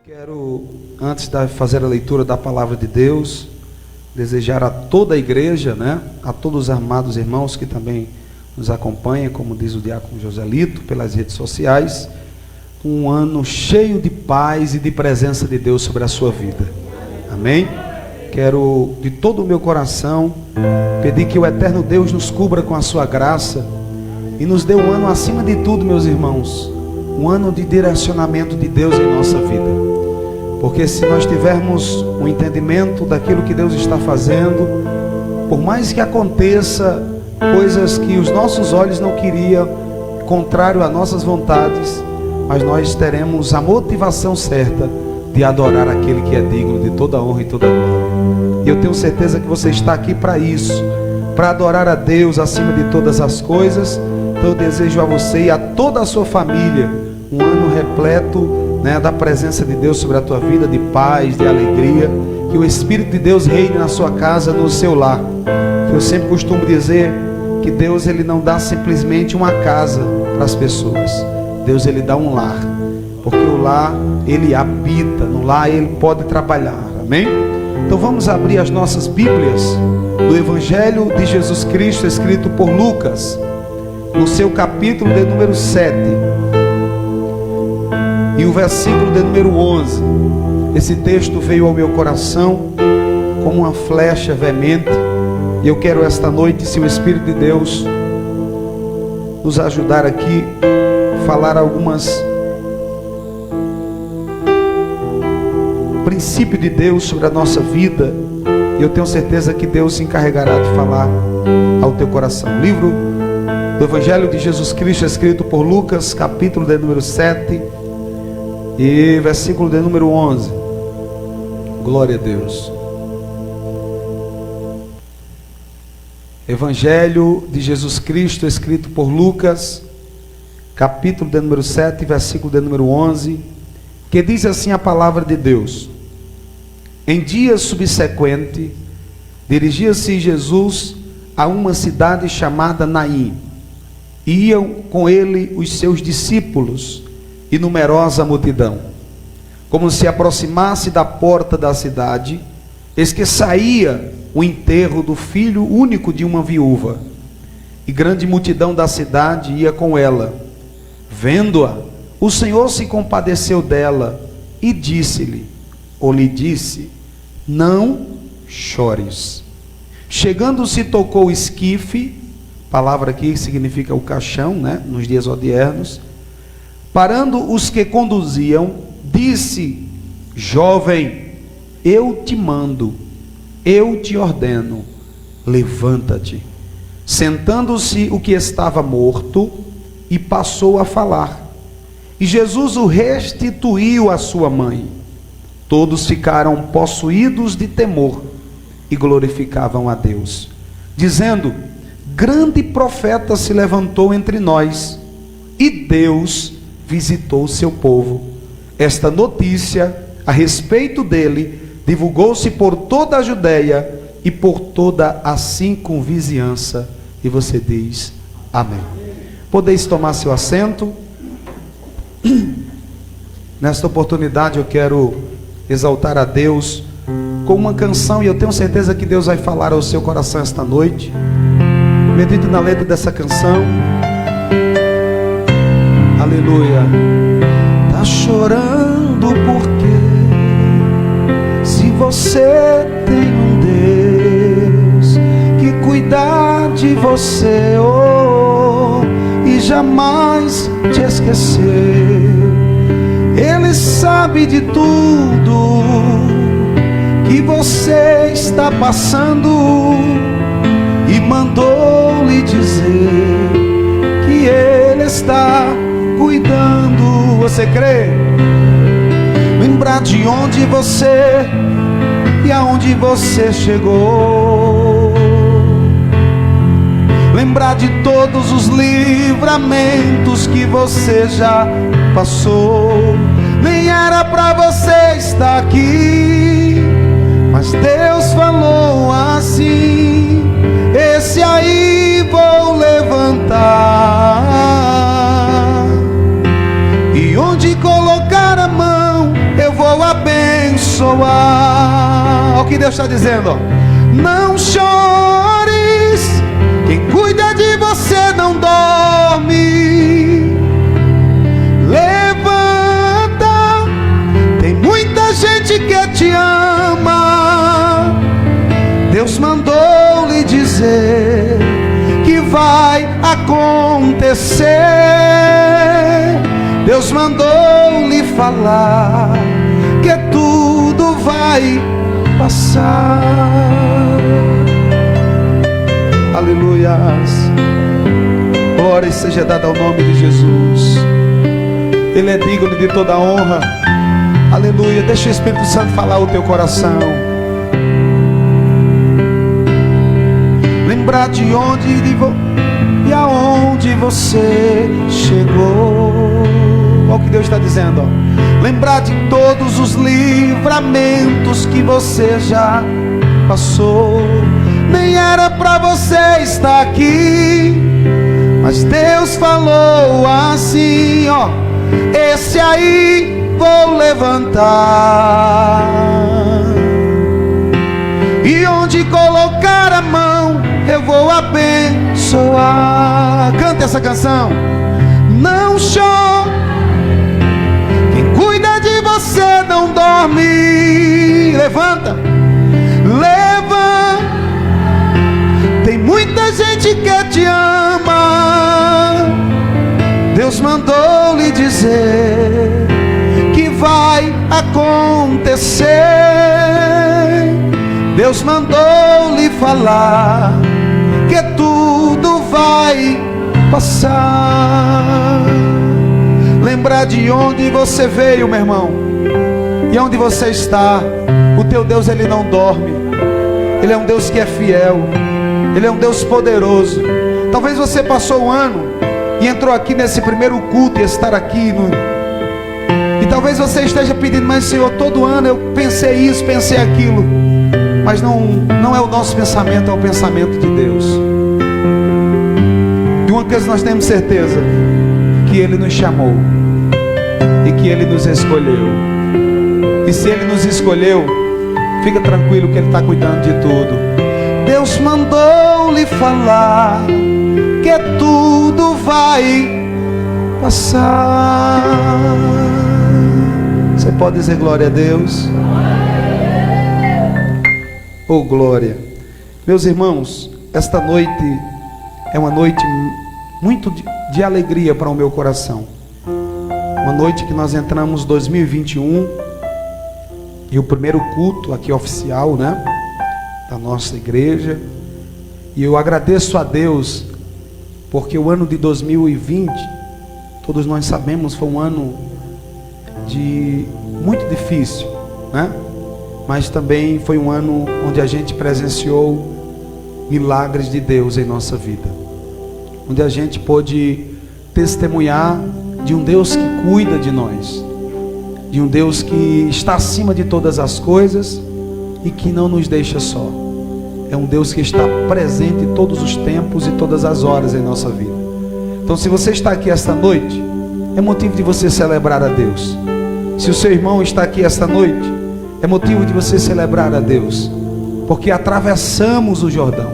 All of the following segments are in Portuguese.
Quero, antes de fazer a leitura da palavra de Deus, desejar a toda a igreja, a todos os amados irmãos que também nos acompanham, como diz o diácono Joselito, pelas redes sociais, um ano cheio de paz e de presença de Deus sobre a sua vida. Amém? Quero, de todo o meu coração, pedir que o eterno Deus nos cubra com a sua graça e nos dê um ano, acima de tudo, meus irmãos, um ano de direcionamento de Deus em nossa vida. Porque se nós tivermos um entendimento daquilo que Deus está fazendo, por mais que aconteça coisas que os nossos olhos não queriam, contrário às nossas vontades, mas nós teremos a motivação certa de adorar aquele que é digno de toda honra e toda glória. E eu tenho certeza que você está aqui para isso, para adorar a Deus acima de todas as coisas. Então eu desejo a você e a toda a sua família um ano repleto da presença de Deus sobre a tua vida, de paz, de alegria, que o Espírito de Deus reine na sua casa, no seu lar. Eu sempre costumo dizer que Deus, ele não dá simplesmente uma casa para as pessoas. Deus, ele dá um lar, porque o lar, ele habita, no lar ele pode trabalhar. Amém? Então vamos abrir as nossas Bíblias do Evangelho de Jesus Cristo, escrito por Lucas, no seu capítulo de número 7 e o versículo de número 11. Esse texto veio ao meu coração como uma flecha veemente, e eu quero esta noite, se o Espírito de Deus nos ajudar aqui, falar algumas princípios de Deus sobre a nossa vida, e eu tenho certeza que Deus se encarregará de falar ao teu coração. Livro do Evangelho de Jesus Cristo, escrito por Lucas, capítulo de número 7 e versículo de número 11. Glória a Deus. Evangelho de Jesus Cristo, escrito por Lucas, capítulo de número 7, versículo de número 11, que diz assim a palavra de Deus: Em dia subsequente, dirigia-se Jesus a uma cidade chamada Naim. Iam com ele os seus discípulos e numerosa multidão. Como se aproximasse da porta da cidade, eis que saía o enterro do filho único de uma viúva, e grande multidão da cidade ia com ela. Vendo-a, o Senhor se compadeceu dela e disse-lhe, ou lhe disse: não chores. Chegando-se, tocou o esquife, palavra aqui significa o caixão, nos dias odiernos. Parando os que conduziam, disse: jovem, eu te mando, eu te ordeno, levanta-te. Sentando-se o que estava morto, e passou a falar. E Jesus o restituiu à sua mãe. Todos ficaram possuídos de temor e glorificavam a Deus, dizendo: grande profeta se levantou entre nós, e Deus visitou o seu povo. Esta notícia a respeito dele divulgou-se por toda a Judeia e por toda a circunvizinhança. E você diz amém. Podeis tomar seu assento. Nesta oportunidade eu quero exaltar a Deus com uma canção, e eu tenho certeza que Deus vai falar ao seu coração esta noite. Medite na letra dessa canção. Aleluia. Tá chorando porque se você tem um Deus que cuida de você, e jamais te esqueceu. Ele sabe de tudo que você está passando e mandou lhe dizer que Ele está cuidando. Você crê? Lembrar de onde você e aonde você chegou. Lembrar de todos os livramentos que você já passou. Nem era pra você estar aqui, mas Deus falou assim: esse aí vou levantar, e onde colocar a mão eu vou que Deus está dizendo, ó. Não chores, quem cuida de você não dorme. Levanta, tem muita gente que te ama. Deus mandou lhe dizer que vai acontecer. Deus mandou lhe falar que tudo vai passar. Aleluias. Glória seja dada ao nome de Jesus. Ele é digno de toda a honra. Aleluia. Deixa o Espírito Santo falar o teu coração. Lembrar de onde e aonde você chegou. Olha o que Deus está dizendo, ó. Lembrar de todos os livramentos que você já passou. Nem era para você estar aqui, mas Deus falou assim, ó. Esse aí vou levantar, e onde colocar a mão eu vou abençoar. Canta essa canção. Não chore, quem cuida de você não dorme. Levanta, levanta, tem muita gente que te ama. Deus mandou lhe dizer que vai acontecer. Deus mandou lhe falar que tudo vai passar. Lembrar de onde você veio, meu irmão, e onde você está. O teu Deus, Ele não dorme. Ele é um Deus que é fiel. Ele é um Deus poderoso. Talvez você passou um ano e entrou aqui nesse primeiro culto e estar aqui e talvez você esteja pedindo, mas Senhor, todo ano eu pensei isso, pensei aquilo. Mas não é o nosso pensamento, é o pensamento de Deus. De uma coisa nós temos certeza, que Ele nos chamou e que Ele nos escolheu. E se Ele nos escolheu, fica tranquilo que Ele está cuidando de tudo. Deus mandou lhe falar que tudo vai passar. Você pode dizer glória a Deus? Oh, glória. Meus irmãos, esta noite é uma noite muito de alegria para o meu coração. Uma noite que nós entramos 2021 e o primeiro culto aqui oficial, né, da nossa igreja. E eu agradeço a Deus porque o ano de 2020, todos nós sabemos, foi um ano muito difícil, né? Mas também foi um ano onde a gente presenciou milagres de Deus em nossa vida, onde a gente pôde testemunhar de um Deus que cuida de nós, de um Deus que está acima de todas as coisas e que não nos deixa só. É um Deus que está presente em todos os tempos e todas as horas em nossa vida. Então, se você está aqui esta noite, é motivo de você celebrar a Deus. Se o seu irmão está aqui esta noite, é motivo de você celebrar a Deus, porque atravessamos o Jordão,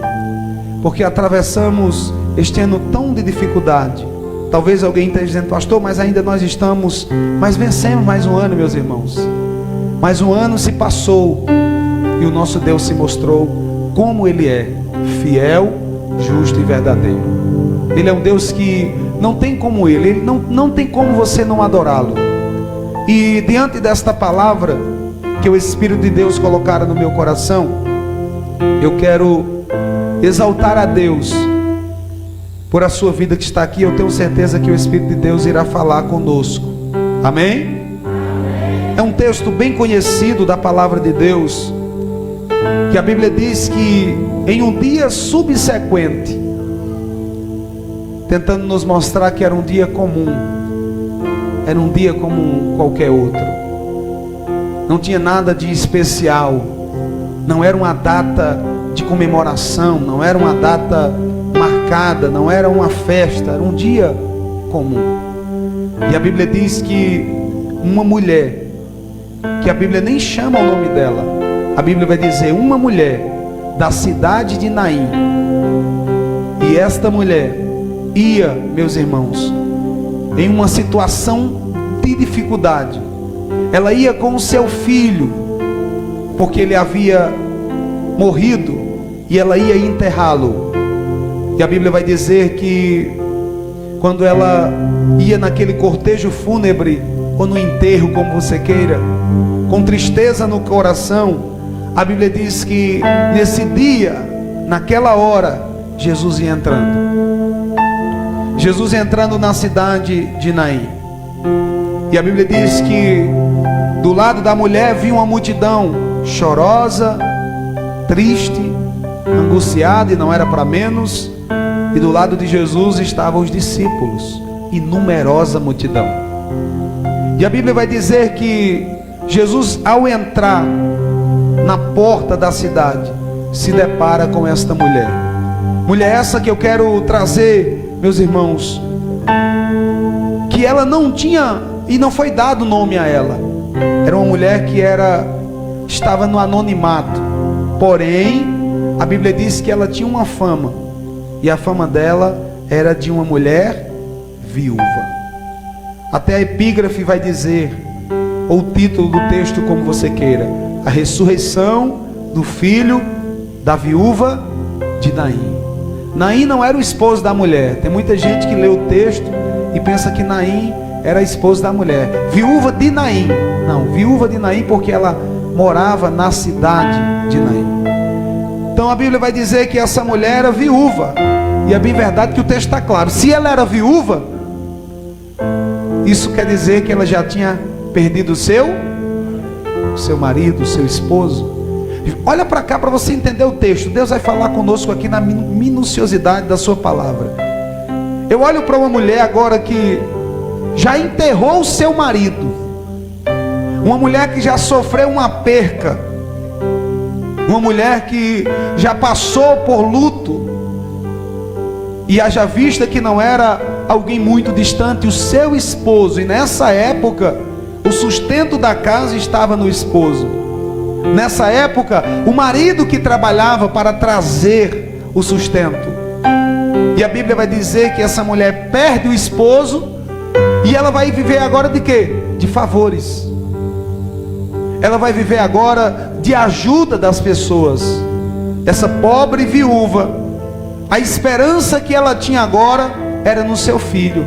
porque atravessamos este ano tão de dificuldade. Talvez alguém esteja dizendo, pastor, mas ainda nós mas vencemos mais um ano, meus irmãos. Mais um ano se passou e o nosso Deus se mostrou como Ele é, fiel, justo e verdadeiro. Ele é um Deus que não tem como Ele não tem como você não adorá-lo. E diante desta palavra que o Espírito de Deus colocara no meu coração, eu quero exaltar a Deus por a sua vida que está aqui. Eu tenho certeza que o Espírito de Deus irá falar conosco. Amém? É um texto bem conhecido da palavra de Deus, que a Bíblia diz que em um dia subsequente, tentando nos mostrar que era um dia comum, era um dia como qualquer outro, não tinha nada de especial, não era uma data de comemoração, não era uma data marcada, não era uma festa, era um dia comum. E a Bíblia diz que uma mulher, que a Bíblia nem chama o nome dela, a Bíblia vai dizer, uma mulher da cidade de Naim. E esta mulher ia, meus irmãos, em uma situação de dificuldade. Ela ia com o seu filho, porque ele havia morrido, e ela ia enterrá-lo. E a Bíblia vai dizer que quando ela ia naquele cortejo fúnebre, ou no enterro, como você queira, com tristeza no coração, a Bíblia diz que nesse dia, naquela hora, Jesus ia entrando. Jesus ia entrando na cidade de Naim. E a Bíblia diz que do lado da mulher vinha uma multidão chorosa, triste, angustiada, e não era para menos. E do lado de Jesus estavam os discípulos e numerosa multidão. E a Bíblia vai dizer que Jesus, ao entrar na porta da cidade, se depara com esta mulher. Mulher essa que eu quero trazer, meus irmãos, que ela não tinha, e não foi dado nome a ela. Era uma mulher que estava no anonimato. Porém, a Bíblia diz que ela tinha uma fama. E a fama dela era de uma mulher viúva. Até a epígrafe vai dizer, ou o título do texto, como você queira, a ressurreição do filho da viúva de Naim. Naim não era o esposo da mulher. Tem muita gente que lê o texto e pensa que Naim era esposo da mulher. Viúva de Naim. Não, viúva de Naim porque ela morava na cidade de Naim. Então a Bíblia vai dizer que essa mulher era viúva. E é bem verdade que o texto está claro. Se ela era viúva, isso quer dizer que ela já tinha perdido o seu marido, o seu esposo. Olha para cá para você entender o texto. Deus vai falar conosco aqui na minuciosidade da sua palavra. Eu olho para uma mulher agora que já enterrou o seu marido. Uma mulher que já sofreu uma perca. Uma mulher que já passou por luto. E haja vista que não era alguém muito distante, o seu esposo. E nessa época, o sustento da casa estava no esposo. Nessa época, o marido que trabalhava para trazer o sustento. E a Bíblia vai dizer que essa mulher perde o esposo. E ela vai viver agora de quê? De favores. Ela vai viver agora de ajuda das pessoas. Essa pobre viúva, a esperança que ela tinha agora era no seu filho.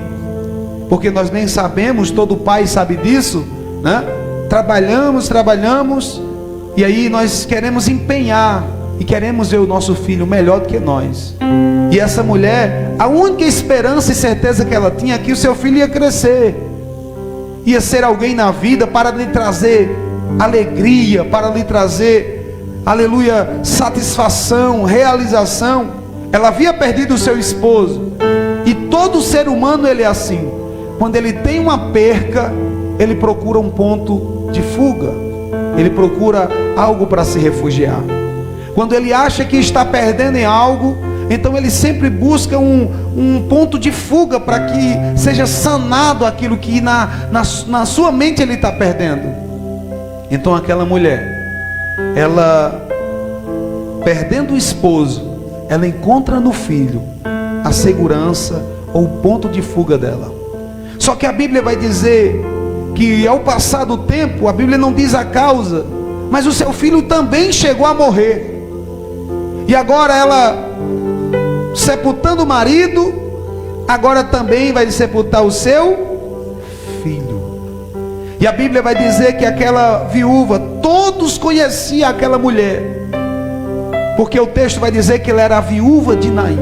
Porque nós nem sabemos, todo pai sabe disso, né? Trabalhamos, e aí nós queremos empenhar e queremos ver o nosso filho melhor do que nós. E essa mulher, a única esperança e certeza que ela tinha é que o seu filho ia crescer, ia ser alguém na vida para lhe trazer alegria, para lhe trazer, aleluia, satisfação, realização. Ela havia perdido o seu esposo. E todo ser humano ele é assim. Quando ele tem uma perca, ele procura um ponto de fuga. Ele procura algo para se refugiar. Quando ele acha que está perdendo em algo, então ele sempre busca um ponto de fuga para que seja sanado aquilo que na sua mente ele está perdendo. Então aquela mulher, ela perdendo o esposo, ela encontra no filho a segurança ou o ponto de fuga dela. Só que a Bíblia vai dizer que ao passar do tempo, a Bíblia não diz a causa, mas o seu filho também chegou a morrer. E agora ela, sepultando o marido, agora também vai sepultar o seu filho. E a Bíblia vai dizer que aquela viúva, todos conheciam aquela mulher, porque o texto vai dizer que ela era a viúva de Naim.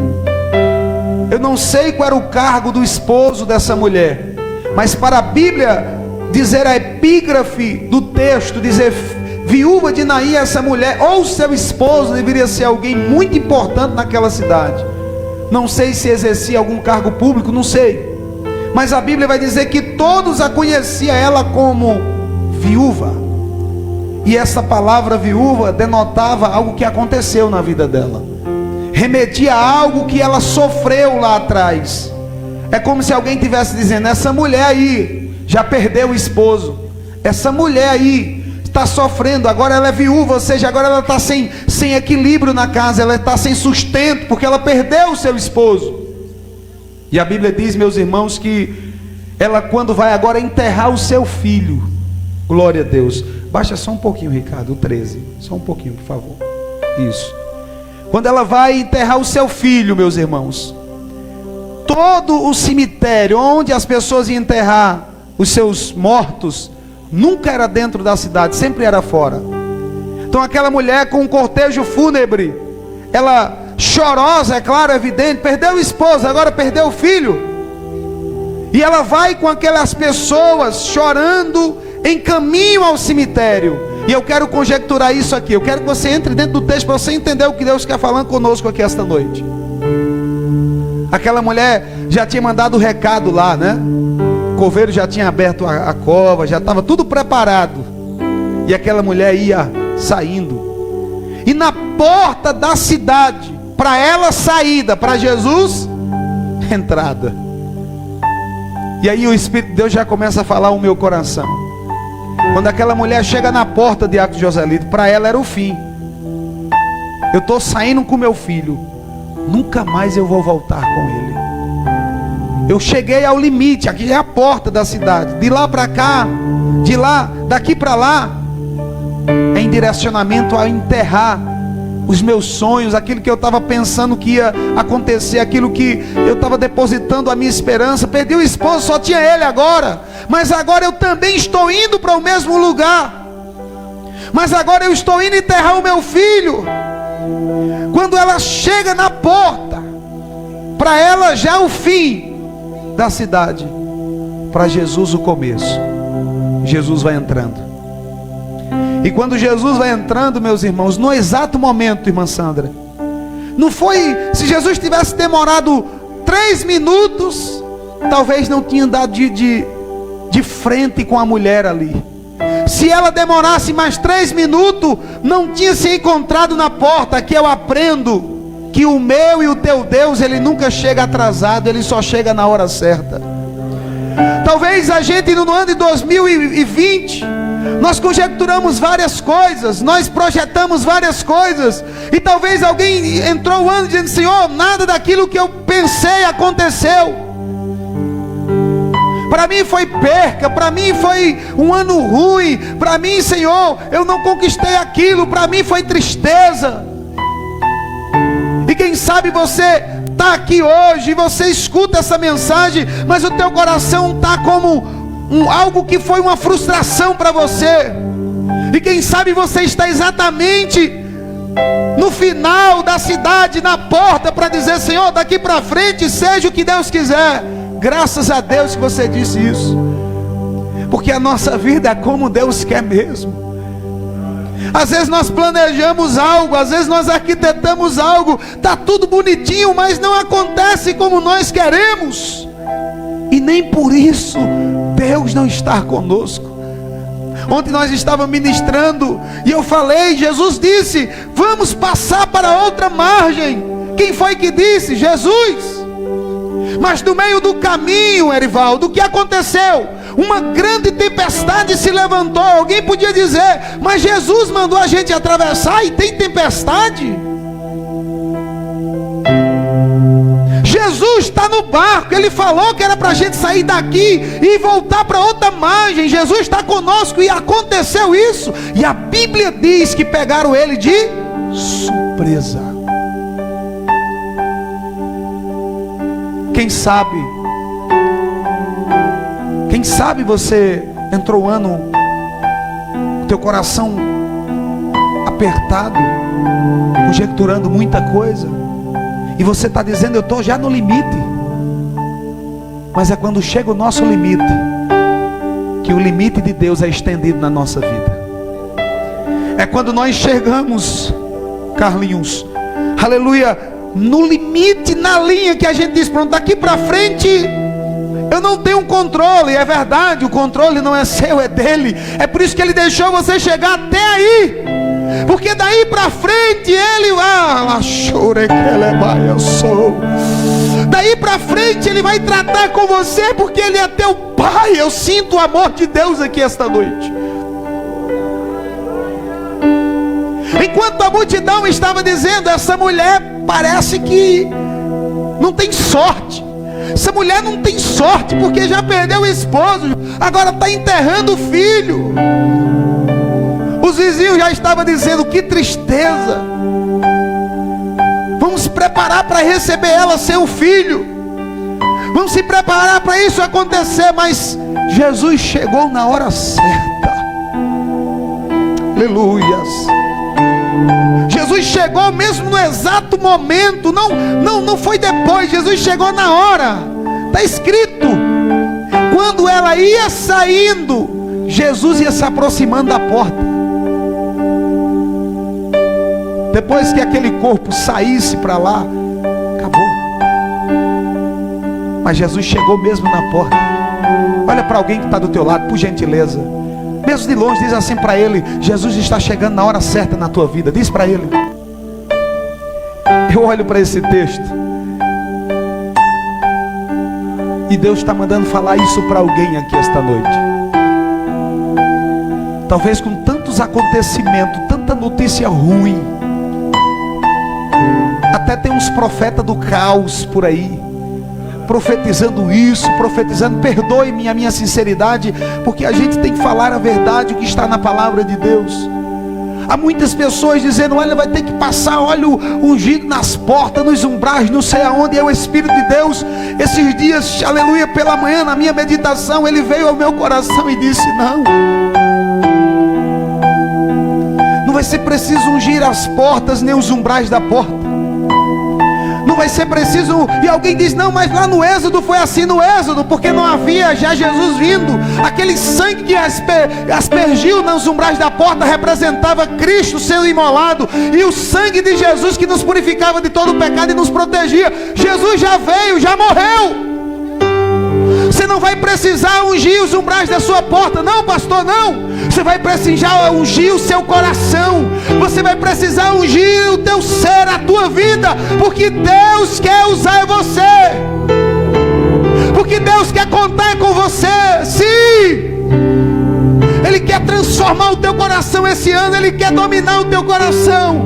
Eu não sei qual era o cargo do esposo dessa mulher, mas para a Bíblia dizer a epígrafe do texto, dizer viúva de Naim, essa mulher, ou seu esposo deveria ser alguém muito importante naquela cidade. Não sei se exercia algum cargo público, não sei, mas a Bíblia vai dizer que todos a conheciam ela como viúva. E essa palavra viúva denotava algo que aconteceu na vida dela, remetia a algo que ela sofreu lá atrás. É como se alguém estivesse dizendo: essa mulher aí já perdeu o esposo, essa mulher aí está sofrendo, agora ela é viúva, ou seja, agora ela está sem equilíbrio na casa, ela está sem sustento, porque ela perdeu o seu esposo. E a Bíblia diz, meus irmãos, que ela, quando vai agora enterrar o seu filho, glória a Deus, baixa só um pouquinho, Ricardo, o 13, só um pouquinho, por favor, isso. Quando ela vai enterrar o seu filho, meus irmãos, todo o cemitério onde as pessoas iam enterrar os seus mortos, nunca era dentro da cidade, sempre era fora. Então aquela mulher com um cortejo fúnebre, ela chorosa, é claro, evidente, perdeu o esposo, agora perdeu o filho, e ela vai com aquelas pessoas chorando em caminho ao cemitério. E eu quero conjecturar isso aqui, eu quero que você entre dentro do texto para você entender o que Deus quer falar conosco aqui esta noite. Aquela mulher já tinha mandado o recado lá, né? O coveiro já tinha aberto a cova, já estava tudo preparado. E aquela mulher ia saindo. E na porta da cidade, para ela saída, para Jesus entrada. E aí o Espírito de Deus já começa a falar o meu coração. Quando aquela mulher chega na porta de Diácono Joselito, para ela era o fim. Eu estou saindo com meu filho, nunca mais eu vou voltar com ele. Eu cheguei ao limite, aqui é a porta da cidade. De lá para cá, de lá, daqui para lá, é em direcionamento a enterrar os meus sonhos, aquilo que eu estava pensando que ia acontecer, aquilo que eu estava depositando a minha esperança. Perdi o esposo, só tinha ele agora, mas agora eu também estou indo para o mesmo lugar, mas agora eu estou indo enterrar o meu filho. Quando ela chega na porta, para ela já o fim da cidade, para Jesus o começo. Jesus vai entrando. E quando Jesus vai entrando, meus irmãos, no exato momento, irmã Sandra, não foi, se Jesus tivesse demorado 3 minutos, talvez não tinha dado de frente com a mulher ali. Se ela demorasse mais 3 minutos, não tinha se encontrado na porta. Que eu aprendo que o meu e o teu Deus, ele nunca chega atrasado, ele só chega na hora certa. Talvez a gente no ano de 2020, nós conjecturamos várias coisas, nós projetamos várias coisas, e talvez alguém entrou o ano dizendo: Senhor, nada daquilo que eu pensei aconteceu. Para mim foi perca, para mim foi um ano ruim, para mim, Senhor, eu não conquistei aquilo, para mim foi tristeza. E quem sabe você está aqui hoje, e você escuta essa mensagem, mas o teu coração está como algo que foi uma frustração para você. E quem sabe você está exatamente no final da cidade, na porta, para dizer: Senhor, daqui para frente seja o que Deus quiser. Graças a Deus que você disse isso, porque a nossa vida é como Deus quer mesmo. Às vezes nós planejamos algo, às vezes nós arquitetamos algo, está tudo bonitinho, mas não acontece como nós queremos. E nem por isso Deus não está conosco. Ontem nós estávamos ministrando e eu falei, Jesus disse: vamos passar para outra margem. Quem foi que disse? Jesus. Mas no meio do caminho, Erivaldo, o que aconteceu? Uma grande tempestade se levantou. Alguém podia dizer: mas Jesus mandou a gente atravessar e tem tempestade? Jesus está no barco, Ele falou que era para a gente sair daqui e voltar para outra margem. Jesus está conosco e aconteceu isso. E a Bíblia diz que pegaram Ele de surpresa. Quem sabe você entrou o ano, teu coração apertado, conjecturando muita coisa, e você está dizendo: eu estou já no limite. Mas é quando chega o nosso limite que o limite de Deus é estendido na nossa vida. É quando nós chegamos, Carlinhos, aleluia, no limite, na linha que a gente diz: pronto, daqui para frente eu não tenho controle. É verdade, o controle não é seu, é dele. É por isso que ele deixou você chegar até aí, porque daí para frente ele daí para frente ele vai tratar com você, porque ele é teu pai. Eu sinto o amor de Deus aqui esta noite. Enquanto a multidão estava dizendo: essa mulher parece que não tem sorte, essa mulher não tem sorte, porque já perdeu o esposo, agora está enterrando o filho. Os vizinhos já estavam dizendo: que tristeza, vamos se preparar para receber ela sem o filho, vamos se preparar para isso acontecer. Mas Jesus chegou na hora certa. Aleluias. Jesus chegou mesmo no exato momento, não foi depois, Jesus chegou na hora. Está escrito, quando ela ia saindo, Jesus ia se aproximando da porta. Depois que aquele corpo saísse para lá, acabou. Mas Jesus chegou mesmo na porta. Olha para alguém que está do teu lado, por gentileza, mesmo de longe, diz assim para ele: Jesus está chegando na hora certa na tua vida. Diz para ele. Eu olho para esse texto e Deus está mandando falar isso para alguém aqui esta noite. Talvez com tantos acontecimentos, tanta notícia ruim, até tem uns profetas do caos por aí, profetizando isso, profetizando. Perdoe-me a minha sinceridade, porque a gente tem que falar a verdade, o que está na palavra de Deus. Há muitas pessoas dizendo: olha, vai ter que passar óleo ungido nas portas, nos umbrais, não sei aonde. É o Espírito de Deus. Esses dias, aleluia, pela manhã, na minha meditação, ele veio ao meu coração e disse: não vai ser preciso ungir as portas, nem os umbrais da porta. Não vai ser preciso. E alguém diz: não, mas lá no Êxodo foi assim. No Êxodo, porque não havia já Jesus vindo. Aquele sangue que aspergiu nos umbrais da porta representava Cristo sendo imolado, e o sangue de Jesus que nos purificava de todo o pecado e nos protegia. Jesus já veio, já morreu. Você não vai precisar ungir os umbrais da sua porta, não, pastor, não. Você vai precisar ungir o seu coração. Você vai precisar ungir o teu ser, a tua vida, porque Deus quer usar você, porque Deus quer contar com você. Sim, Ele quer transformar o teu coração esse ano. Ele quer dominar o teu coração.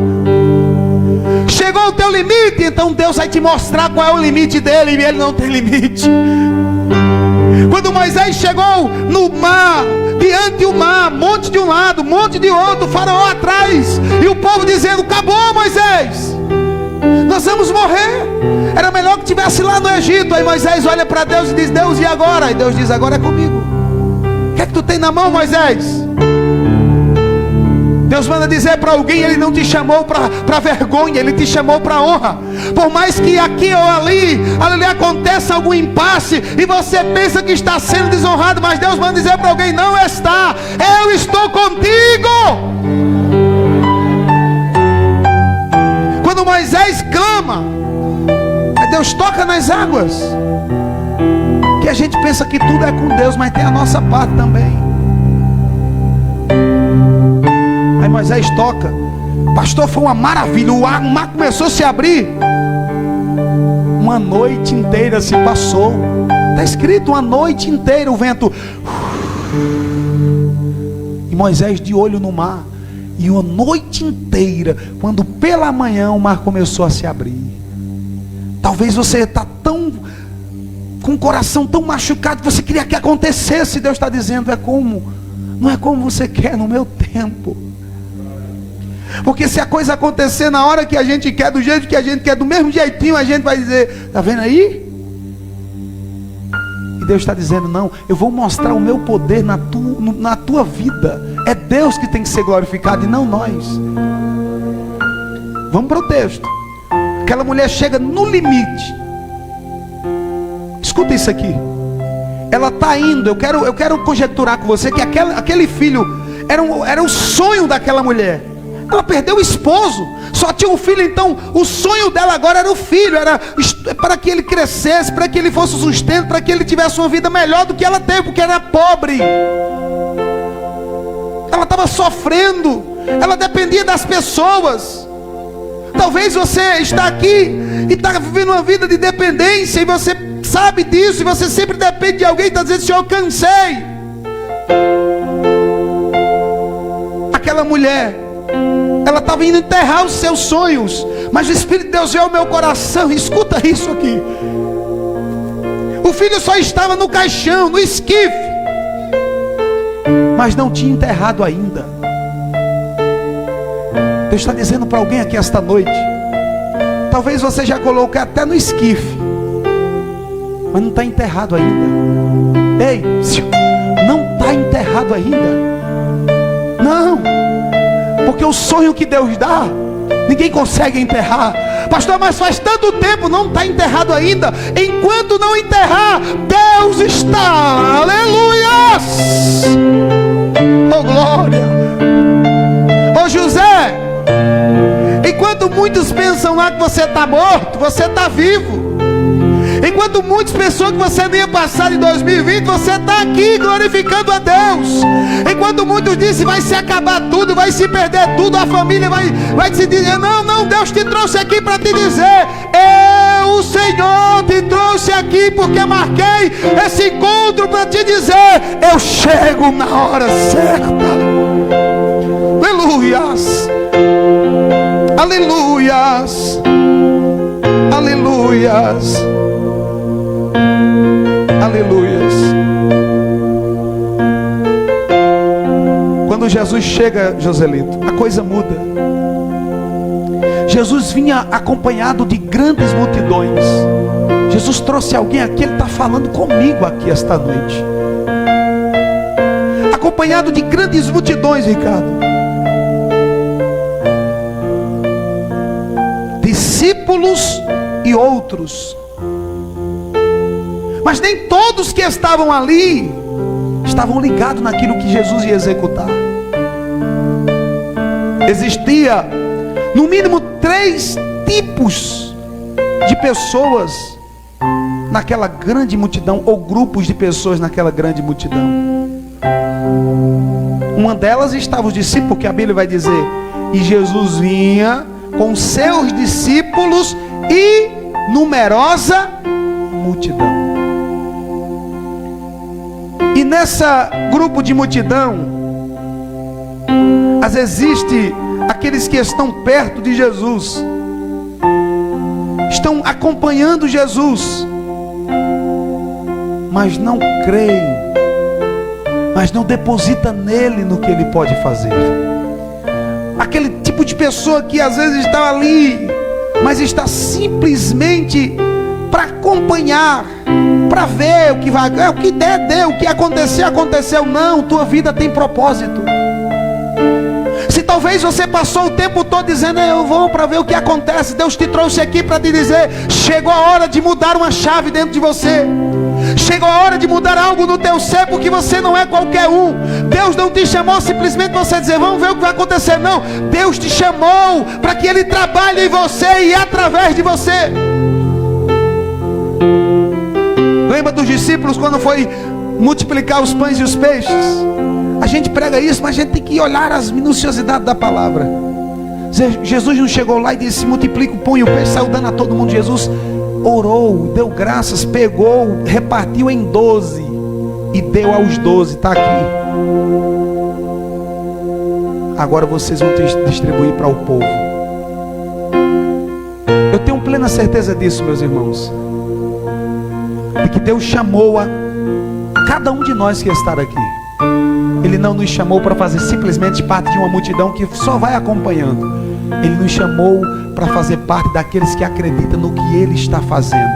Chegou o teu limite, então Deus vai te mostrar qual é o limite dele, e ele não tem limite. Quando Moisés chegou no mar, diante do mar, monte de um lado, monte de outro, faraó atrás, e o povo dizendo: acabou, Moisés, nós vamos morrer, era melhor que estivesse lá no Egito. Aí Moisés olha para Deus e diz: Deus, e agora? E Deus diz: agora é comigo. O que é que tu tem na mão, Moisés? Deus manda dizer para alguém: Ele não te chamou para vergonha, Ele te chamou para honra. Por mais que aqui ou ali aconteça algum impasse e você pensa que está sendo desonrado, mas Deus manda dizer para alguém: não está, eu estou contigo. Quando Moisés clama, aí Deus toca nas águas. Que a gente pensa que tudo é com Deus, mas tem a nossa parte também. Aí Moisés toca, pastor, foi uma maravilha. O mar começou a se abrir. Uma noite inteira se passou. Está escrito, uma noite inteira o vento. E Moisés de olho no mar. E uma noite inteira, quando pela manhã o mar começou a se abrir. Talvez você está com o coração tão machucado que você queria que acontecesse. Deus está dizendo: não é como você quer, no meu tempo. Porque se a coisa acontecer na hora que a gente quer, do jeito que a gente quer, do mesmo jeitinho, a gente vai dizer: está vendo aí? E Deus está dizendo: não, eu vou mostrar o meu poder na tua vida. É Deus que tem que ser glorificado e não nós. Vamos para o texto. Aquela mulher chega no limite. Escuta isso aqui. Ela está indo. Eu quero conjecturar com você que aquele filho era o sonho daquela mulher. Ela perdeu o esposo, só tinha um filho. Então o sonho dela agora era o filho, era para que ele crescesse, para que ele fosse sustento, para que ele tivesse uma vida melhor do que ela teve, porque era pobre. Ela estava sofrendo, ela dependia das pessoas. Talvez você está aqui e está vivendo uma vida de dependência, e você sabe disso, e você sempre depende de alguém. Está dizendo: Senhor, eu cansei. Aquela mulher Ela estava indo enterrar os seus sonhos, mas o Espírito de Deus veio ao meu coração. Escuta isso aqui. O filho só estava no caixão, no esquife, mas não tinha enterrado ainda. Deus está dizendo para alguém aqui esta noite: talvez você já colocou até no esquife, mas não está enterrado ainda. Ei, não está enterrado ainda. Não, porque o sonho que Deus dá, ninguém consegue enterrar. Pastor, mas faz tanto tempo, não está enterrado ainda. Enquanto não enterrar, Deus está. Aleluias! Oh glória! Oh José, enquanto muitos pensam lá que você está morto, você está vivo. Enquanto muitos pensam que você não ia passar em 2020, você está aqui glorificando a Deus. Enquanto muitos dizem vai se acabar tudo, vai se perder tudo, a família vai se dizer, não, Deus te trouxe aqui para te dizer, o Senhor te trouxe aqui porque marquei esse encontro para te dizer, eu chego na hora certa. Aleluias, aleluias, aleluias, aleluias. Quando Jesus chega, Joselito, a coisa muda. Jesus vinha acompanhado de grandes multidões. Jesus trouxe alguém aqui, ele está falando comigo aqui esta noite. Acompanhado de grandes multidões, Ricardo. Discípulos e outros. Mas nem todos que estavam ali estavam ligados naquilo que Jesus ia executar. Existia no mínimo 3 tipos de pessoas naquela grande multidão, ou grupos de pessoas naquela grande multidão. Uma delas estava os discípulos, porque a Bíblia vai dizer, e Jesus vinha com seus discípulos e numerosa multidão. E nessa grupo de multidão, às vezes existe aqueles que estão perto de Jesus, estão acompanhando Jesus, mas não creem, mas não deposita nele no que ele pode fazer. Aquele tipo de pessoa que às vezes está ali, mas está simplesmente para acompanhar, para ver o que vai, o que der, deu, o que acontecer, aconteceu. Não, tua vida tem propósito. Se talvez você passou o tempo todo dizendo, eu vou para ver o que acontece, Deus te trouxe aqui para te dizer, chegou a hora de mudar uma chave dentro de você. Chegou a hora de mudar algo no teu ser, porque você não é qualquer um. Deus não te chamou simplesmente para você dizer, vamos ver o que vai acontecer. Não, Deus te chamou para que Ele trabalhe em você e através de você. Lembra dos discípulos quando foi multiplicar os pães e os peixes? A gente prega isso, mas a gente tem que olhar as minuciosidades da palavra. Jesus não chegou lá e disse, multiplica o pão e o peixe, saiu dando a todo mundo. Jesus orou, deu graças, pegou, repartiu em 12 e deu aos 12, está aqui. Agora vocês vão distribuir para o povo. Eu tenho plena certeza disso, meus irmãos, de que Deus chamou a cada um de nós que está aqui. Ele não nos chamou para fazer simplesmente parte de uma multidão que só vai acompanhando. Ele nos chamou para fazer parte daqueles que acreditam no que Ele está fazendo.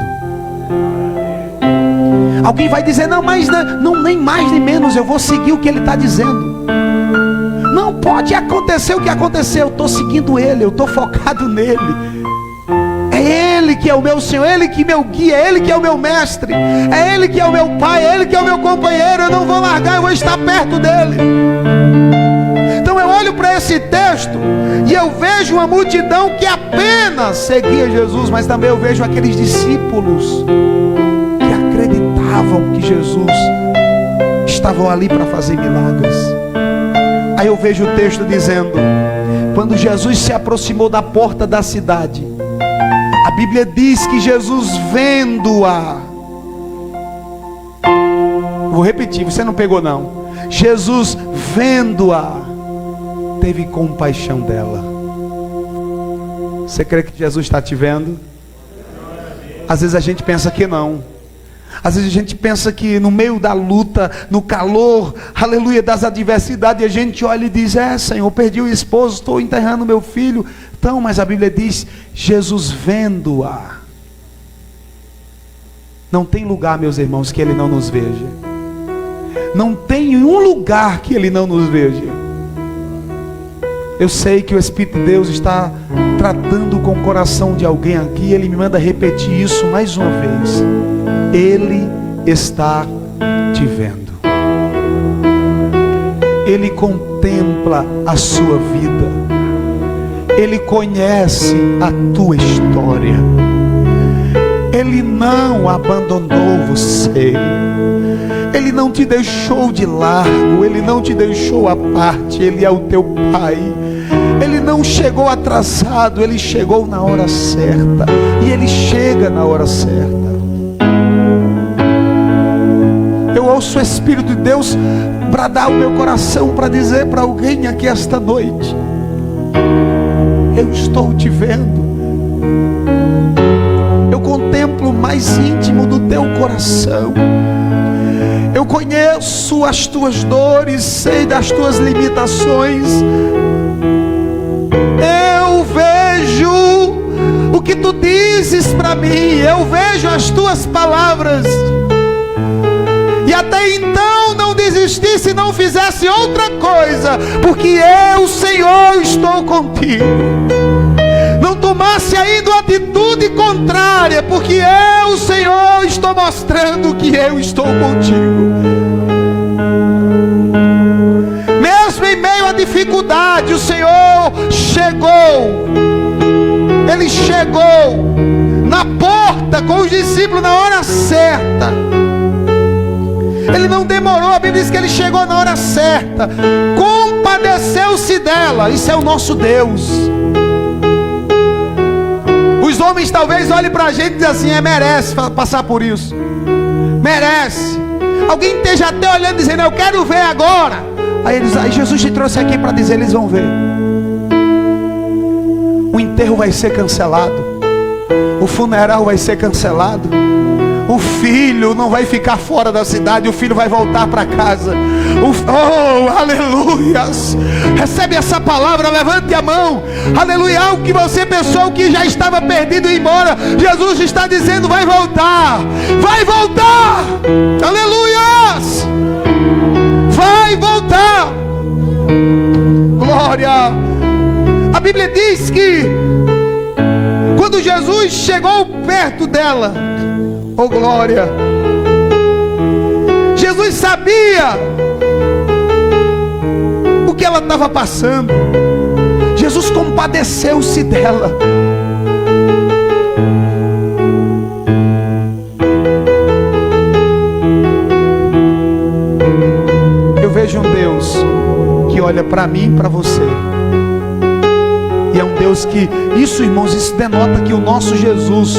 Alguém vai dizer, não, mas não, nem mais nem menos, eu vou seguir o que Ele está dizendo. Não pode acontecer o que aconteceu, eu estou seguindo Ele, eu estou focado nele. É Ele que é o meu Senhor, Ele que é meu guia, é Ele que é o meu mestre, é Ele que é o meu Pai, é Ele que é o meu companheiro. Eu não vou largar, eu vou estar perto dEle. Então eu olho para esse texto e eu vejo uma multidão que apenas seguia Jesus, mas também eu vejo aqueles discípulos que acreditavam que Jesus estava ali para fazer milagres. Aí eu vejo o texto dizendo, quando Jesus se aproximou da porta da cidade, a Bíblia diz que Jesus vendo-a, vou repetir, você não pegou não. Jesus vendo-a, teve compaixão dela. Você crê que Jesus está te vendo? Às vezes a gente pensa que não. Às vezes a gente pensa que no meio da luta, no calor, aleluia, das adversidades, a gente olha e diz: Senhor, perdi o esposo, estou enterrando meu filho. Então, mas a Bíblia diz: Jesus vendo-a. Não tem lugar, meus irmãos, que Ele não nos veja. Não tem um lugar que Ele não nos veja. Eu sei que o Espírito de Deus está tratando com o coração de alguém aqui. Ele me manda repetir isso mais uma vez. Ele está te vendo. Ele contempla a sua vida. Ele conhece a tua história. Ele não abandonou você. Ele não te deixou de largo. Ele não te deixou à parte. Ele é o teu Pai. Ele não chegou atrasado. Ele chegou na hora certa. E Ele chega na hora certa. Eu ouço o Espírito de Deus bradar o meu coração para dizer para alguém aqui esta noite: eu estou te vendo. Eu contemplo o mais íntimo do teu coração. Eu conheço as tuas dores, sei das tuas limitações. Eu vejo o que tu dizes para mim. Eu vejo as tuas palavras. E até então não desistisse e não fizesse outra coisa, porque eu, Senhor, estou contigo. Não tomasse ainda uma atitude contrária, porque eu, Senhor, estou mostrando que eu estou contigo. Mesmo em meio à dificuldade, o Senhor chegou. Ele chegou na porta com os discípulos na hora certa. Ele não demorou, a Bíblia diz que Ele chegou na hora certa. Compadeceu-se dela. Isso é o nosso Deus. Os homens talvez olhem para a gente e dizem assim: merece passar por isso. Merece. Alguém esteja até olhando dizendo: eu quero ver agora. Aí Jesus te trouxe aqui para dizer: eles vão ver. O enterro vai ser cancelado. O funeral vai ser cancelado. O filho não vai ficar fora da cidade. O filho vai voltar para casa. Oh, aleluias. Recebe essa palavra, levante a mão. Aleluia. Algo que você pensou que já estava perdido e embora, Jesus está dizendo: vai voltar. Vai voltar. Aleluias. Vai voltar. Glória. A Bíblia diz que quando Jesus chegou perto dela, oh glória, Jesus sabia o que ela estava passando. Jesus compadeceu-se dela. Eu vejo um Deus que olha para mim e para você. E é um Deus que, isso irmãos, isso denota que o nosso Jesus,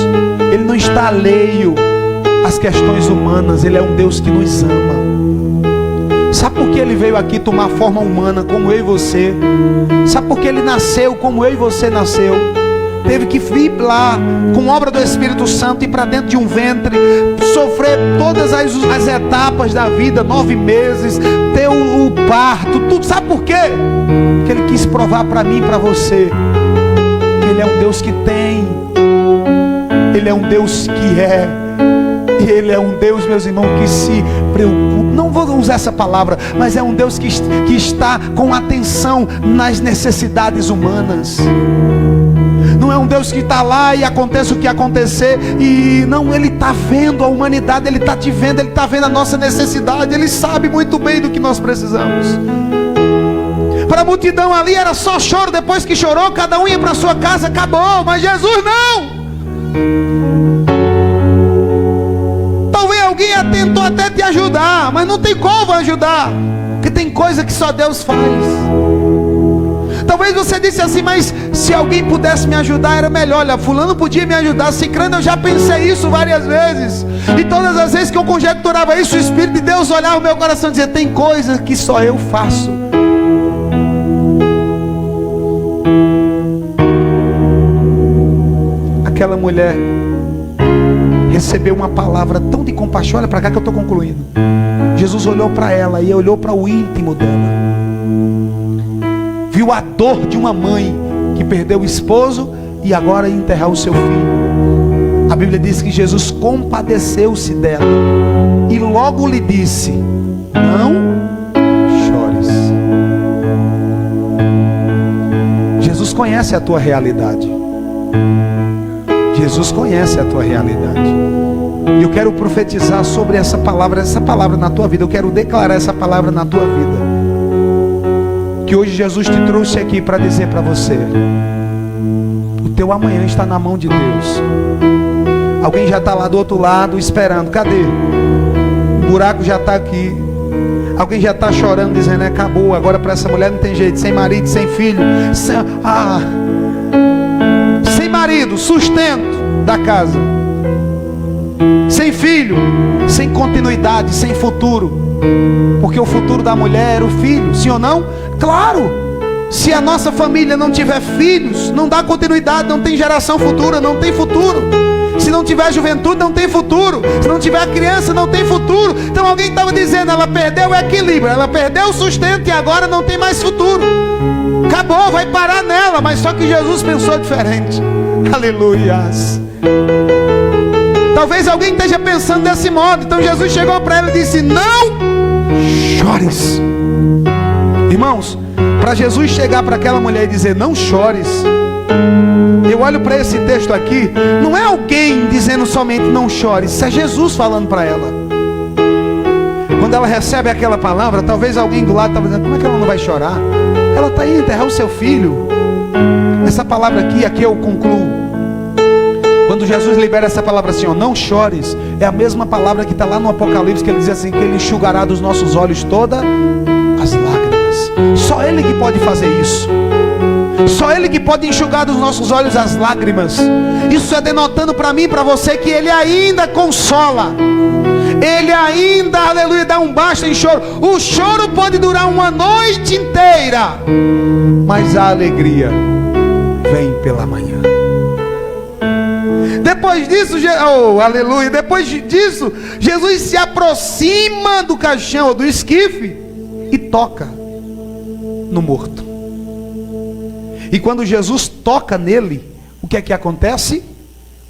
Ele não está alheio às questões humanas. Ele é um Deus que nos ama. Sabe por que Ele veio aqui tomar forma humana como eu e você? Sabe por que Ele nasceu como eu e você nasceu? Teve que vir lá com obra do Espírito Santo, ir para dentro de um ventre, sofrer todas as etapas da vida, 9 meses, ter o parto, tudo. Sabe por quê? Porque Ele quis provar para mim e para você que Ele é um Deus que tem, Ele é um Deus que é, e Ele é um Deus, meus irmãos, que se preocupa. Não vou usar essa palavra, mas é um Deus que está com atenção nas necessidades humanas. Não é um Deus que está lá e aconteça o que acontecer. E não, Ele está vendo a humanidade. Ele está te vendo, Ele está vendo a nossa necessidade. Ele sabe muito bem do que nós precisamos. Para a multidão ali era só choro. Depois que chorou, cada um ia para sua casa, acabou. Mas Jesus não. Talvez alguém tentou até te ajudar, mas não tem como ajudar, porque tem coisa que só Deus faz. Talvez você disse assim: mas se alguém pudesse me ajudar era melhor. Olha, fulano podia me ajudar, cicrano, eu já pensei isso várias vezes. E todas as vezes que eu conjecturava isso, o Espírito de Deus olhava o meu coração e dizia: tem coisas que só eu faço. aquela mulher recebeu uma palavra tão de compaixão. Olha para cá que eu estou concluindo. Jesus olhou para ela e olhou para o íntimo dela. Viu a dor de uma mãe que perdeu o esposo e agora ia enterrar o seu filho. A Bíblia diz que Jesus compadeceu-se dela e logo lhe disse: não chores. Jesus conhece a tua realidade. Jesus conhece a tua realidade. E eu quero profetizar sobre essa palavra na tua vida. Eu quero declarar essa palavra na tua vida. Que hoje Jesus te trouxe aqui para dizer para você: o teu amanhã está na mão de Deus. Alguém já está lá do outro lado esperando. Cadê? O buraco já está aqui. Alguém já está chorando, dizendo: acabou, agora para essa mulher não tem jeito. Sem marido, sem filho, sem marido, sustento da casa, sem filho, sem continuidade, sem futuro. Porque o futuro da mulher era o filho, sim ou não? Claro. Se a nossa família não tiver filhos, não dá continuidade, não tem geração futura, não tem futuro. Se não tiver juventude, não tem futuro. Se não tiver criança, não tem futuro. Então alguém estava dizendo: ela perdeu o equilíbrio, ela perdeu o sustento e agora não tem mais futuro. Acabou, vai parar nela. Mas só que Jesus pensou diferente. Aleluias. Talvez alguém esteja pensando desse modo. Então Jesus chegou para ela e disse: não chores. Irmãos, para Jesus chegar para aquela mulher e dizer: não chores, eu olho para esse texto aqui, não é alguém dizendo somente não chores, isso é Jesus falando para ela. Quando ela recebe aquela palavra, talvez alguém do lado estava dizendo: como é que ela não vai chorar? Ela está aí enterrar o seu filho. Essa palavra aqui eu concluo. Quando Jesus libera essa palavra assim, ó, não chores, é a mesma palavra que está lá no Apocalipse, que ele diz assim, que ele enxugará dos nossos olhos todas as lágrimas. Só ele que pode fazer isso. Só ele que pode enxugar dos nossos olhos as lágrimas. Isso é denotando para mim e para você que ele ainda consola. Ele ainda, aleluia, dá um basta em choro. O choro pode durar uma noite inteira, mas a alegria vem pela manhã. Depois disso, aleluia, depois disso, Jesus se aproxima do caixão, ou do esquife, e toca no morto. E quando Jesus toca nele, o que é que acontece?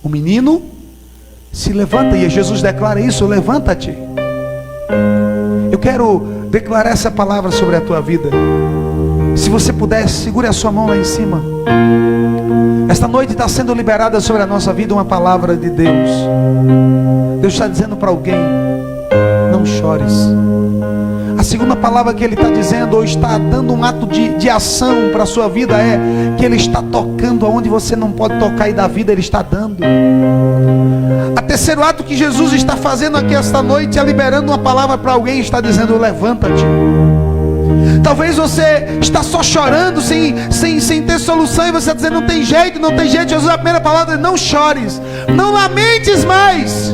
O menino se levanta, e Jesus declara isso: levanta-te. Eu quero declarar essa palavra sobre a tua vida. Se você puder, segure a sua mão lá em cima. Esta noite está sendo liberada sobre a nossa vida uma palavra de Deus. Deus está dizendo para alguém: não chores. A segunda palavra que Ele está dizendo, ou está dando um ato de ação para a sua vida, é que Ele está tocando aonde você não pode tocar, e da vida Ele está dando. O terceiro ato que Jesus está fazendo aqui esta noite é liberando uma palavra para alguém, está dizendo: levanta-te. Talvez você está só chorando, sem ter solução, e você está dizendo: não tem jeito, não tem jeito. Jesus, a primeira palavra é: não chores, não lamentes mais,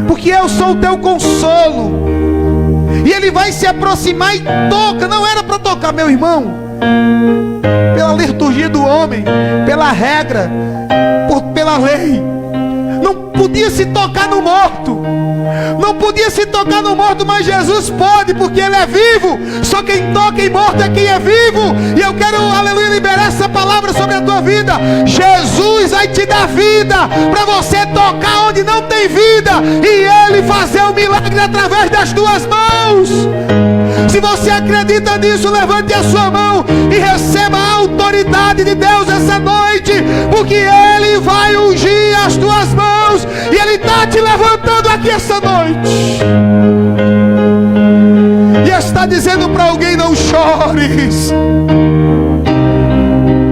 porque eu sou o teu consolo. E Ele vai se aproximar e toca. Não era para tocar, meu irmão, pela liturgia do homem, pela regra, pela lei. Não podia se tocar no morto. Não podia se tocar no morto, mas Jesus pode, porque Ele é vivo. Só quem toca em morto é quem é vivo. E eu quero, aleluia, liberar essa palavra sobre a tua vida. Jesus vai te dar vida, para você tocar onde não tem vida, e Ele fazer o milagre através das tuas mãos. Se você acredita nisso, levante a sua mão e receba a autoridade de Deus essa noite, porque Ele vai ungir as tuas mãos, e Ele está te levantando aqui essa noite, e está dizendo para alguém: não chores,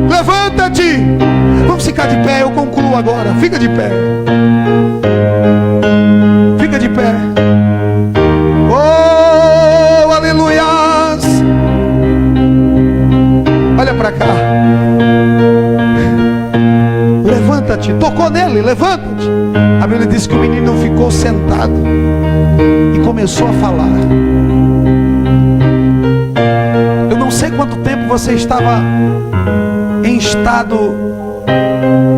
levanta-te. Vamos ficar de pé, eu concluo agora. Fica de pé, fica de pé. Oh, aleluias. Olha para cá. Levanta-te. Tocou nele, levanta-te. A Bíblia diz que o menino ficou sentado e começou a falar. Eu não sei quanto tempo você estava em estado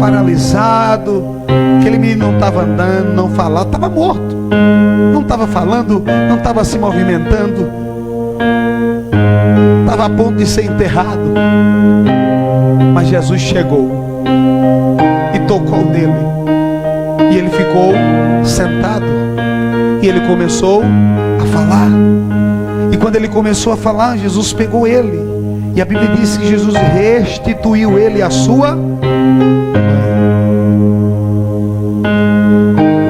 paralisado. Aquele menino não estava andando, não falava, estava morto. Não estava falando, não estava se movimentando. Estava a ponto de ser enterrado. Mas Jesus chegou e tocou nele. E ele ficou sentado. E ele começou a falar. E quando ele começou a falar, Jesus pegou ele. E a Bíblia diz que Jesus restituiu ele à sua mãe.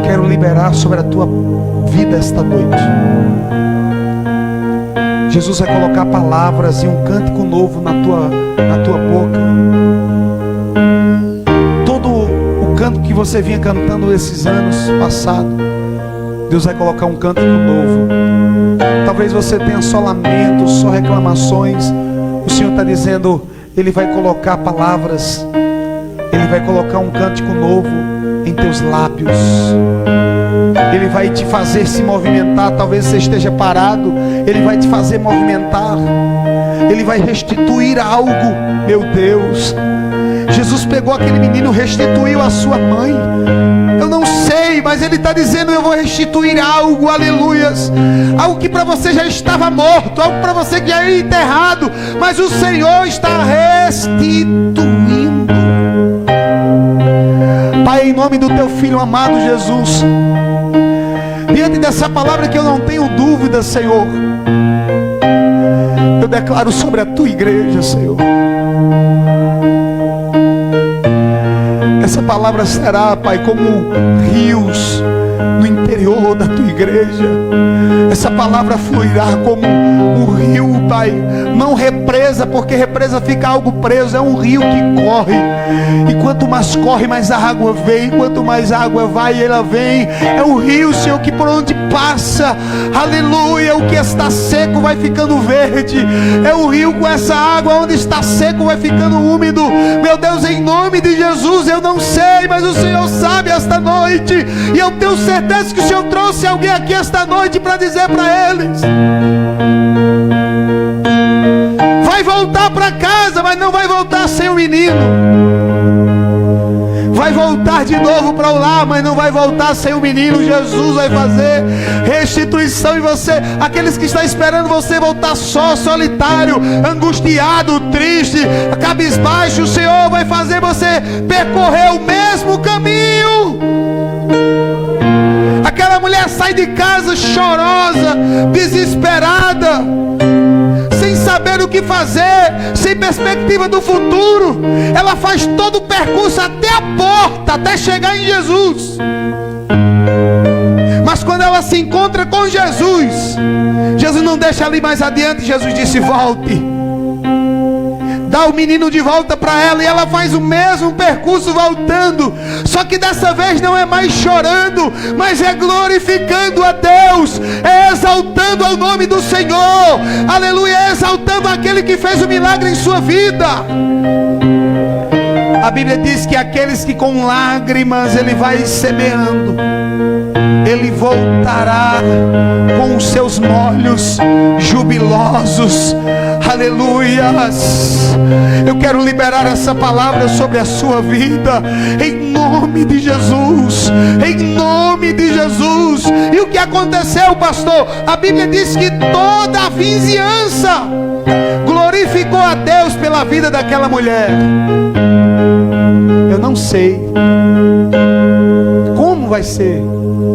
Quero liberar sobre a tua vida esta noite. Jesus vai colocar palavras e um cântico novo na tua boca. Todo o canto que você vinha cantando esses anos passados, Deus vai colocar um cântico novo. Talvez você tenha só lamentos, só reclamações. O Senhor está dizendo, Ele vai colocar palavras, Ele vai colocar um cântico novo em teus lábios. Ele vai te fazer se movimentar. Talvez você esteja parado, Ele vai te fazer movimentar. Ele vai restituir algo. Meu Deus, Jesus pegou aquele menino, restituiu a sua mãe. Eu não sei, mas Ele está dizendo, eu vou restituir algo, aleluias. Algo que para você já estava morto, algo para você que já era enterrado, mas o Senhor está restituindo. Pai, em nome do Teu Filho amado Jesus, diante dessa palavra que eu não tenho dúvida, Senhor, eu declaro sobre a Tua igreja, Senhor. Essa palavra será, Pai, como rios no interior da Tua igreja. Essa palavra fluirá como um rio, Pai. Não represa, porque represa fica algo preso. É um rio que corre. E quanto mais corre, mais a água vem. Quanto mais água vai, ela vem. É um rio, Senhor, que por onde passa, aleluia, o que está seco vai ficando verde. É um rio com essa água, onde está seco vai ficando úmido. Meu Deus, em nome de Jesus, eu não sei, mas o Senhor sabe esta noite. E eu tenho certeza que o Senhor trouxe alguém aqui esta noite para dizer para eles: vai voltar para casa, mas não vai voltar sem o menino. Vai voltar de novo para o lar, mas não vai voltar sem o menino. Jesus vai fazer restituição em você. Aqueles que estão esperando você voltar só, solitário, angustiado, triste, cabisbaixo, o Senhor vai fazer você percorrer o mesmo caminho. Aquela mulher sai de casa chorosa, desesperada, sem saber o que fazer, sem perspectiva do futuro. Ela faz todo o percurso até a porta, até chegar em Jesus. Mas quando ela se encontra com Jesus, Jesus não deixa ali mais adiante. Jesus disse: volte. Dá o menino de volta para ela, e ela faz o mesmo percurso voltando. Só que dessa vez não é mais chorando, mas é glorificando a Deus, é exaltando ao nome do Senhor, aleluia, é exaltando aquele que fez o milagre em sua vida. A Bíblia diz que aqueles que com lágrimas ele vai semeando, ele voltará com os seus molhos jubilosos. Aleluias. Eu quero liberar essa palavra sobre a sua vida, em nome de Jesus, em nome de Jesus. E o que aconteceu, pastor? A Bíblia diz que toda a vizinhança glorificou a Deus pela vida daquela mulher. Eu não sei como vai ser,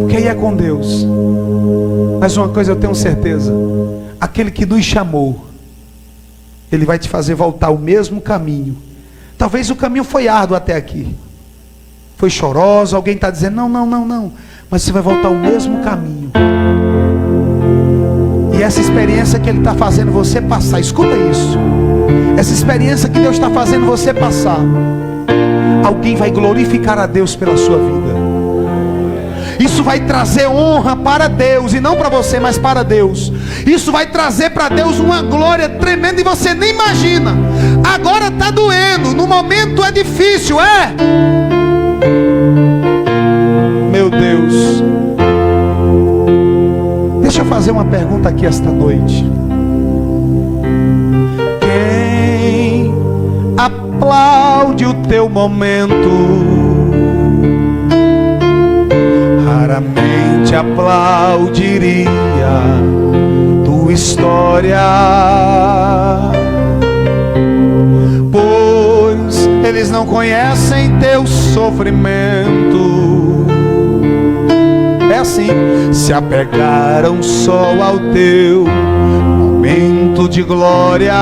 porque aí é com Deus. Mas uma coisa eu tenho certeza: aquele que nos chamou, Ele vai te fazer voltar o mesmo caminho. Talvez o caminho foi árduo até aqui, foi choroso. Alguém está dizendo: não, mas você vai voltar o mesmo caminho. E essa experiência que Ele está fazendo você passar, escuta isso, essa experiência que Deus está fazendo você passar, alguém vai glorificar a Deus pela sua vida. Isso vai trazer honra para Deus, e não para você, mas para Deus. Isso vai trazer para Deus uma glória tremenda, e você nem imagina. Agora está doendo, no momento é difícil, é? Meu Deus. Deixa eu fazer uma pergunta aqui esta noite. Quem aplaude o teu momento, raramente aplaudiria tua história, pois eles não conhecem teu sofrimento. É assim, se apegaram só ao teu momento de glória.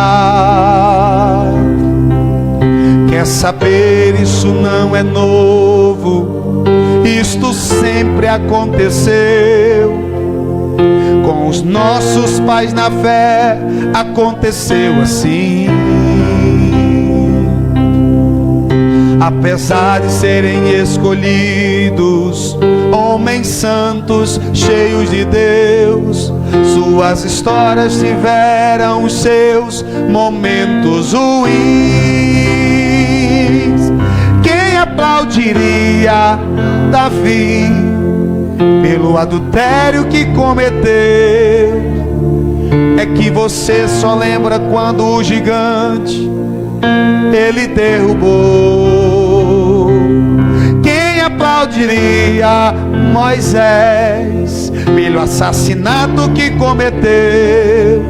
Quer saber, isso não é novo, isto sempre aconteceu com os nossos pais na fé, aconteceu assim. Apesar de serem escolhidos, homens santos, cheios de Deus, suas histórias tiveram os seus momentos ruins. Quem aplaudiria Davi pelo adultério que cometeu? É que você só lembra quando o gigante ele derrubou. Quem aplaudiria Moisés pelo assassinato que cometeu?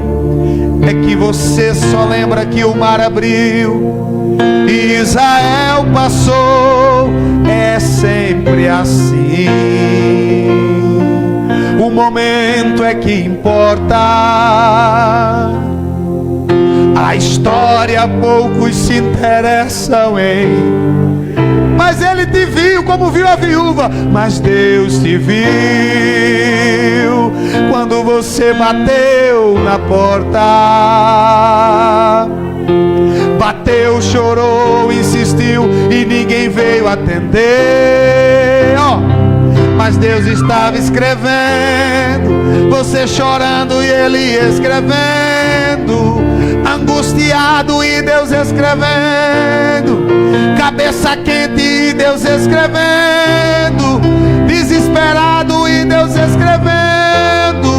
É que você só lembra que o mar abriu e Israel passou. É sempre assim. O momento é que importa, a história poucos se interessam em. Mas ele te viu como viu a viúva. Mas Deus te viu quando você bateu na porta. Bateu, chorou, insistiu e ninguém veio atender. Mas Deus estava escrevendo, você chorando e ele escrevendo, angustiado e Deus escrevendo, cabeça quente e Deus escrevendo, desesperado e Deus escrevendo.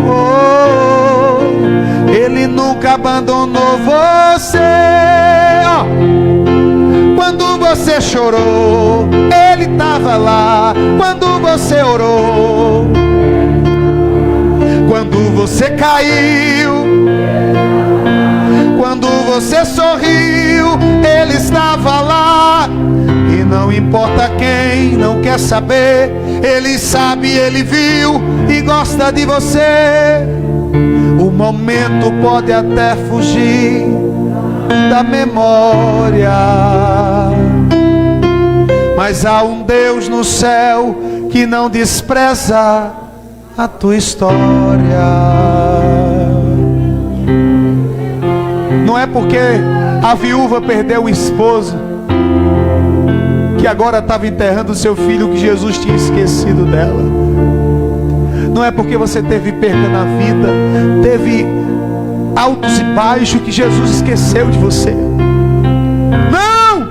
Oh, ele nunca abandonou você. Quando você chorou, ele estava lá. Quando você orou, quando você caiu, quando você sorriu, ele estava lá. E não importa quem não quer saber, ele sabe, ele viu e gosta de você. O momento pode até fugir da memória, mas há um Deus no céu que não despreza a tua história. Não é porque a viúva perdeu o esposo que agora estava enterrando o seu filho que Jesus tinha esquecido dela. Não é porque você teve perda na vida, teve altos e baixos, que Jesus esqueceu de você. Não!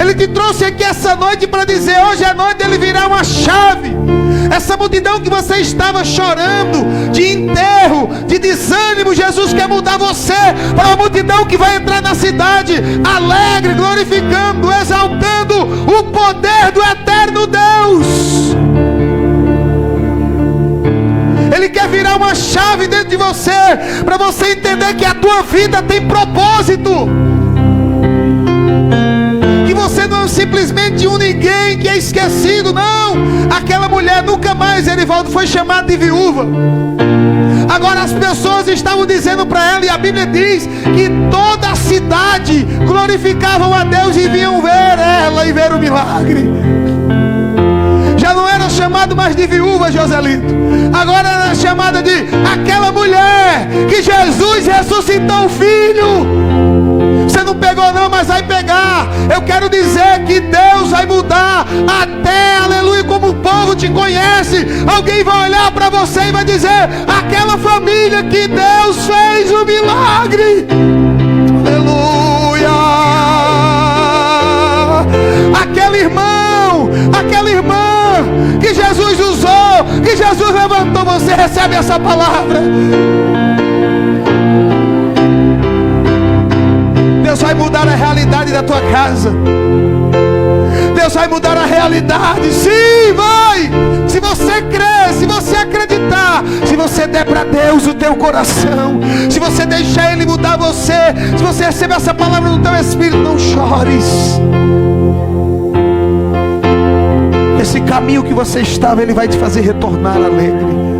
Ele te trouxe aqui essa noite para dizer: hoje à noite ele virá uma chave. Essa multidão que você estava chorando, de enterro, de desânimo, Jesus quer mudar você para uma multidão que vai entrar na cidade alegre, glorificando, exaltando o poder do eterno Deus. Ele quer virar uma chave dentro de você, para você entender que a tua vida tem propósito, que você não é simplesmente um ninguém que é esquecido. Não, aquela mulher nunca mais, Erivaldo, foi chamada de viúva. Agora as pessoas estavam dizendo para ela, e a Bíblia diz que toda a cidade glorificavam a Deus e vinham ver ela e ver o milagre. Já não era chamado mais de viúva, Joselito. Agora era chamada de aquela mulher que Jesus ressuscitou o filho. Você não pegou não, mas vai pegar. Eu quero dizer que Deus vai mudar até, aleluia, como o povo te conhece. Alguém vai olhar para você e vai dizer: aquela família que Deus fez o milagre. Aleluia. Aquele irmão, aquela irmã que Jesus usou, que Jesus levantou você. recebe essa palavra. Deus vai mudar a realidade da tua casa. Deus vai mudar a realidade. Sim, vai. Se você crer, se você acreditar, se você der para Deus o teu coração, se você deixar Ele mudar você, se você receber essa palavra no teu espírito, não chores. Esse caminho que você estava, Ele vai te fazer retornar alegre.